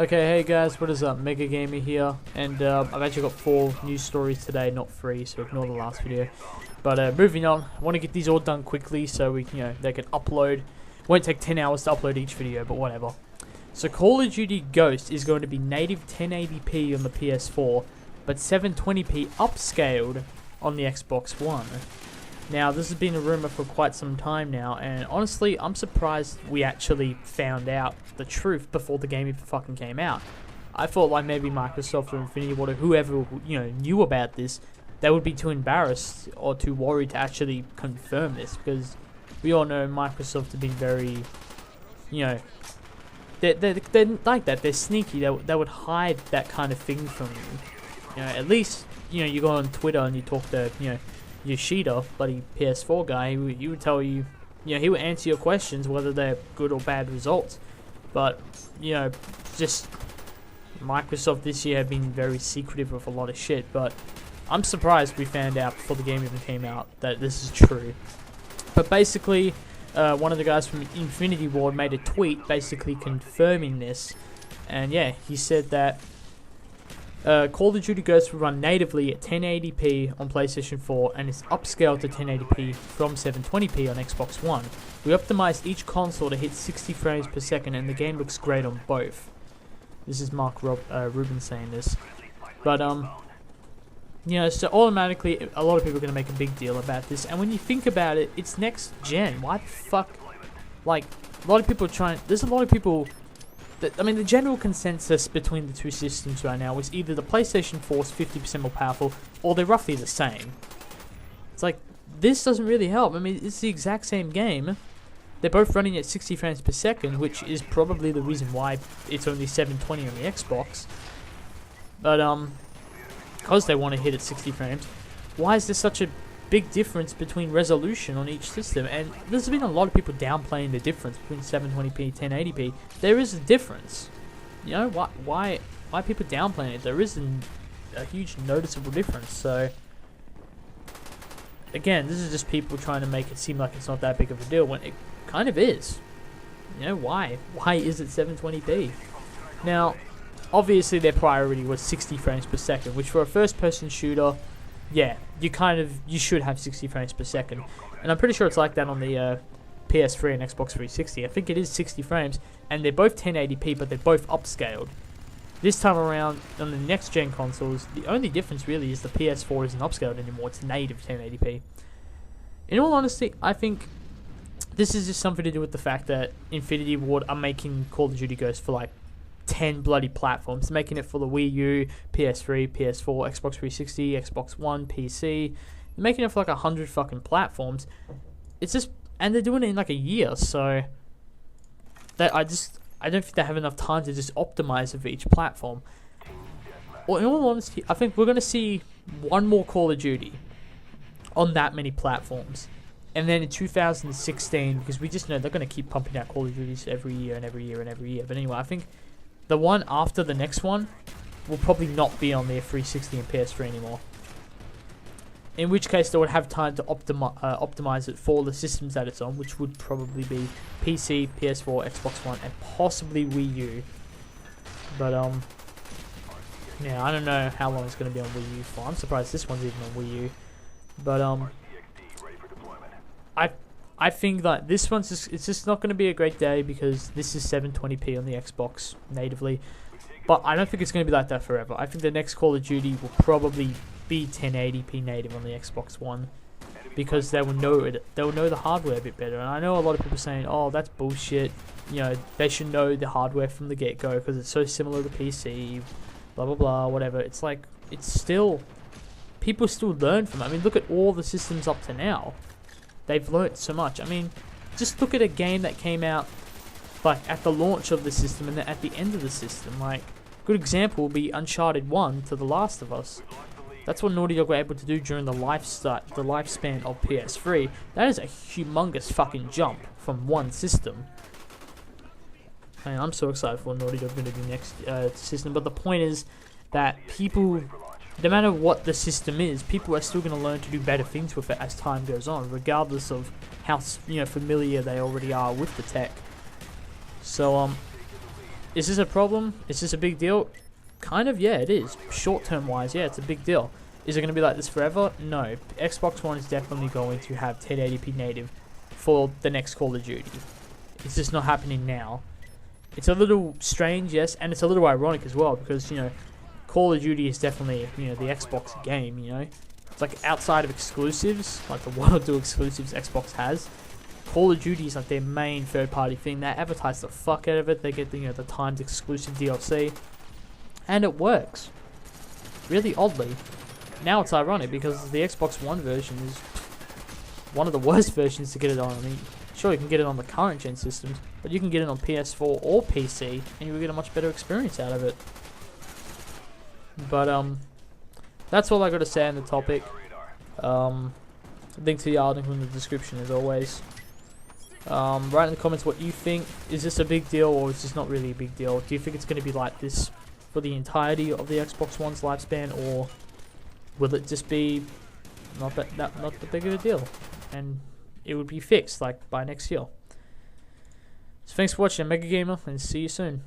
Okay, hey guys, what is up? Mega Gamer here, and I've actually got 4 news stories today, not 3, so ignore the last video. But moving on, I want to get these all done quickly so we can, they can upload. Won't take 10 hours to upload each video, but whatever. So Call of Duty Ghost is going to be native 1080p on the PS4, but 720p upscaled on the Xbox One. Now, this has been a rumor for quite some time now, and honestly, I'm surprised we actually found out the truth before the game even fucking came out. I thought like maybe Microsoft or Infinity Ward or whoever, knew about this, they would be too embarrassed or too worried to actually confirm this, because we all know Microsoft have been very, they're like that, they're sneaky, they would hide that kind of thing from you. At least, you go on Twitter and you talk to, Yoshida, bloody PS4 guy, he would tell you, he would answer your questions whether they're good or bad results. But, just Microsoft this year have been very secretive of a lot of shit. But I'm surprised we found out before the game even came out that this is true. But basically, one of the guys from Infinity Ward made a tweet basically confirming this. And yeah, he said that Call of Duty Ghost will run natively at 1080p on PlayStation 4 and is upscaled to 1080p from 720p on Xbox One. We optimized each console to hit 60 frames per second and the game looks great on both. This is Mark Rubin saying this. But, so automatically a lot of people are going to make a big deal about this. And when you think about it, it's next gen. Why the fuck? Like, a lot of people are trying... There's a lot of people... the general consensus between the two systems right now is either the PlayStation 4 is 50% more powerful, or they're roughly the same. It's like, this doesn't really help. It's the exact same game. They're both running at 60 frames per second, which is probably the reason why it's only 720 on the Xbox. But, because they want to hit at 60 frames, why is there such a big difference between resolution on each system? And there's been a lot of people downplaying the difference between 720p 1080p. There is a difference. Why people downplaying it? There is a huge noticeable difference. So again, this is just people trying to make it seem like it's not that big of a deal when it kind of is. Why is it 720p? Now obviously their priority was 60 frames per second, which for a first person shooter, yeah, you should have 60 frames per second. And I'm pretty sure it's like that on the PS3 and Xbox 360. I think it is 60 frames, and they're both 1080p, but they're both upscaled. This time around, on the next gen consoles, the only difference really is the PS4 isn't upscaled anymore, it's native 1080p. In all honesty, I think this is just something to do with the fact that Infinity Ward are making Call of Duty Ghost for like 10 bloody platforms, making it for the Wii U, PS3, PS4, Xbox 360, Xbox One, PC. They're making it for like 100 fucking platforms. It's just, and they're doing it in like a year, so I don't think they have enough time to just optimize it for each platform. Or in all honesty, I think we're gonna see one more Call of Duty on that many platforms. And then in 2016, because we just know they're gonna keep pumping out Call of Duties every year and every year and every year. But anyway, I think the one after the next one will probably not be on their 360 and PS3 anymore. In which case they would have time to optimize it for the systems that it's on, which would probably be PC, PS4, Xbox One, and possibly Wii U. But yeah, I don't know how long it's going to be on Wii U for. I'm surprised this one's even on Wii U. But I think that this one's it's just not going to be a great day because this is 720p on the Xbox natively. But I don't think it's going to be like that forever. I think the next Call of Duty will probably be 1080p native on the Xbox One because they will know it. They will know the hardware a bit better. And I know a lot of people saying, "Oh, that's bullshit." They should know the hardware from the get-go because it's so similar to PC. Blah blah blah. Whatever. It's like it's still people still learn from it. Look at all the systems up to now. They've learnt so much. Just look at a game that came out like at the launch of the system and then at the end of the system. Like, good example would be Uncharted 1 to The Last of Us. That's what Naughty Dog were able to do during the lifespan of PS3. That is a humongous fucking jump from one system. I'm so excited for what Naughty Dog going to do next system. But the point is that people, no matter what the system is, people are still going to learn to do better things with it as time goes on, regardless of how familiar they already are with the tech. So Is this a problem? Is this a big deal? Kind of, yeah, it is. Short-term wise, yeah, it's a big deal. Is it going to be like this forever? No. Xbox One is definitely going to have 1080p native for the next Call of Duty. It's just not happening now. It's a little strange, yes, and it's a little ironic as well because, you know, Call of Duty is definitely, you know, the Xbox game, you know. It's like outside of exclusives, like the World 2 exclusives Xbox has, Call of Duty is like their main third-party thing. They advertise the fuck out of it. They get, you know, the timed exclusive DLC, and it works. Really oddly. Now it's ironic because the Xbox One version is one of the worst versions to get it on. I mean, sure, you can get it on the current gen systems, but you can get it on PS4 or PC, and you'll get a much better experience out of it. But that's all I got to say on the topic. Link to the article in the description as always. Write in the comments what you think. Is this a big deal or is this not really a big deal? Do you think it's going to be like this for the entirety of the Xbox One's lifespan, or will it just be not that big of a deal and it would be fixed like by next year? So thanks for watching, Mega Gamer, and see you soon.